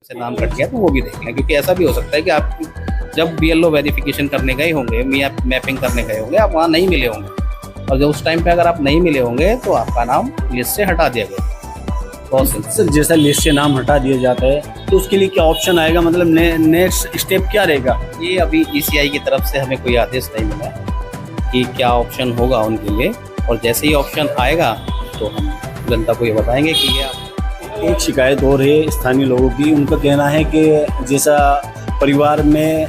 से नाम कट गया तो वो भी देख लें, क्योंकि ऐसा भी हो सकता है कि आप जब बीएलओ वेरिफिकेशन करने गए होंगे, मैपिंग करने गए होंगे, आप वहाँ नहीं मिले होंगे, और जब उस टाइम पे अगर आप नहीं मिले होंगे तो आपका नाम लिस्ट से हटा दिया गया। बहुत सर जैसा लिस्ट से नाम हटा दिया जाता है तो उसके लिए क्या ऑप्शन आएगा, मतलब नेक्स्ट स्टेप क्या रहेगा? ये अभी ईसीआई की तरफ से हमें कोई आदेश नहीं मिला है कि क्या ऑप्शन होगा उनके लिए, और जैसे ही ऑप्शन आएगा तो हम जनता को ये बताएंगे कि ये एक शिकायत और है स्थानीय लोगों की। उनका कहना है कि जैसा परिवार में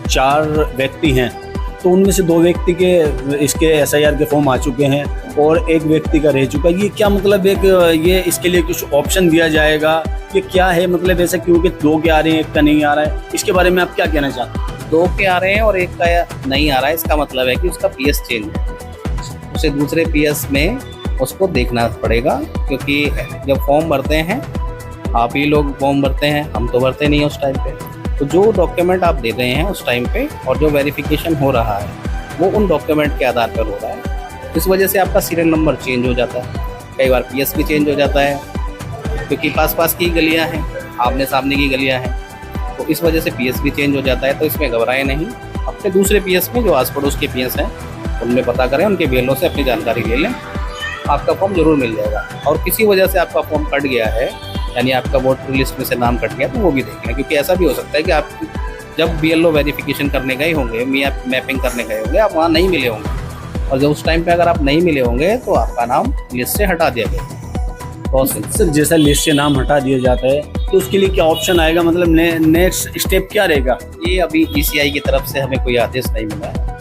4 व्यक्ति हैं तो उनमें से 2 व्यक्ति के इसके एसआईआर के फॉर्म आ चुके हैं और एक व्यक्ति का रह चुका है। ये क्या मतलब ये इसके लिए कुछ ऑप्शन दिया जाएगा, ये क्या है मतलब ऐसा क्योंकि 2 के आ रहे हैं, 1 का नहीं आ रहा है, इसके बारे में आप क्या कहना चाहते हैं? 2 के आ रहे हैं और 1 का नहीं आ रहा है, इसका मतलब है कि उसका पीएस चेंज है, उसे दूसरे पीएस में उसको देखना पड़ेगा, क्योंकि जब फॉर्म भरते हैं आप ही लोग फॉर्म भरते हैं, हम तो भरते नहीं हैं उस टाइम पे। तो जो डॉक्यूमेंट आप दे रहे हैं उस टाइम पे और जो वेरिफिकेशन हो रहा है वो उन डॉक्यूमेंट के आधार पर हो रहा है। इस वजह से आपका सीरियल नंबर चेंज हो जाता है, कई बार पीएस भी चेंज हो जाता है, क्योंकि पास की गलियाँ हैं, आमने सामने की गलियाँ हैं, तो इस वजह से पीएस भी चेंज हो जाता है। तो इसमें घबराएं नहीं, अपने दूसरे पीएस में जो आस पड़ोस के पीएस हैं उनमें पता करें, उनके बीएलओ से अपनी जानकारी ले लें, आपका फॉर्म जरूर मिल जाएगा। और किसी वजह से आपका फॉर्म कट गया है, यानी आपका वोटर लिस्ट में से नाम कट गया, तो वो भी देख लें, क्योंकि ऐसा भी हो सकता है कि आप जब बीएलओ वेरिफिकेशन करने गए होंगे, मैपिंग करने गए होंगे, आप वहाँ नहीं मिले होंगे, और जब उस टाइम पे अगर आप नहीं मिले होंगे तो आपका नाम लिस्ट से हटा दिया गया। बहुत सर जैसा लिस्ट से नाम हटा दिया जाता है तो उसके लिए क्या ऑप्शन आएगा, मतलब नेक्स्ट स्टेप क्या रहेगा? ये अभी ईसीआई की तरफ से हमें कोई आदेश नहीं मिला है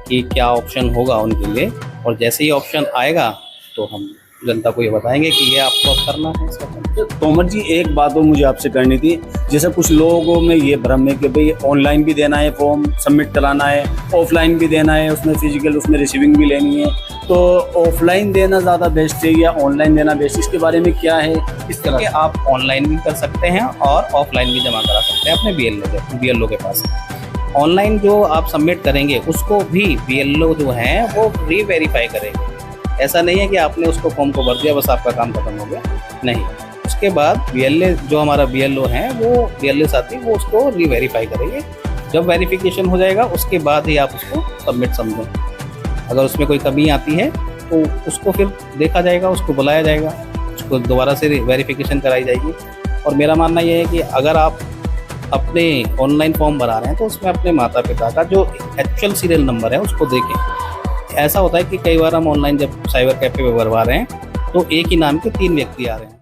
कि क्या ऑप्शन होगा उनके लिए, और जैसे ही ऑप्शन आएगा तो हम जनता को ये बताएंगे कि ये आपको अब करना है इसका। तोमर जी एक बात और मुझे आपसे करनी थी, जैसे कुछ लोगों में ये भ्रम है कि भाई ऑनलाइन भी देना है, फॉर्म सबमिट कराना है, ऑफलाइन भी देना है, उसमें फिजिकल उसमें रिसीविंग भी लेनी है, तो ऑफलाइन देना ज़्यादा बेस्ट है या ऑनलाइन देना बेस्ट, इसके बारे में क्या है? इस तरह के आप ऑनलाइन भी कर सकते हैं और ऑफलाइन भी जमा करा सकते हैं अपने बीएलओ के पास। ऑनलाइन जो आप सबमिट करेंगे उसको भी बीएलओ जो हैं वो री-वेरीफाई करेंगे। ऐसा नहीं है कि आपने उसको फॉर्म को भर दिया बस आपका काम खत्म हो गया, नहीं, उसके बाद बीएलए जो हमारा बीएलओ हैं वो बीएलए साथी वो उसको री-वेरीफाई करेंगे। जब वेरिफिकेशन हो जाएगा उसके बाद ही आप उसको सबमिट समझें। अगर उसमें कोई कमी आती है तो उसको फिर देखा जाएगा, उसको बुलाया जाएगा, उसको दोबारा से वेरिफिकेशन कराई जाएगी। और मेरा मानना ये है कि अगर आप अपने ऑनलाइन फॉर्म भरा रहे हैं तो उसमें अपने माता पिता का जो एक्चुअल सीरियल नंबर है उसको देखें। ऐसा होता है कि कई बार हम ऑनलाइन जब साइबर कैफे पे भरवा रहे हैं तो एक ही नाम के 3 व्यक्ति आ रहे हैं।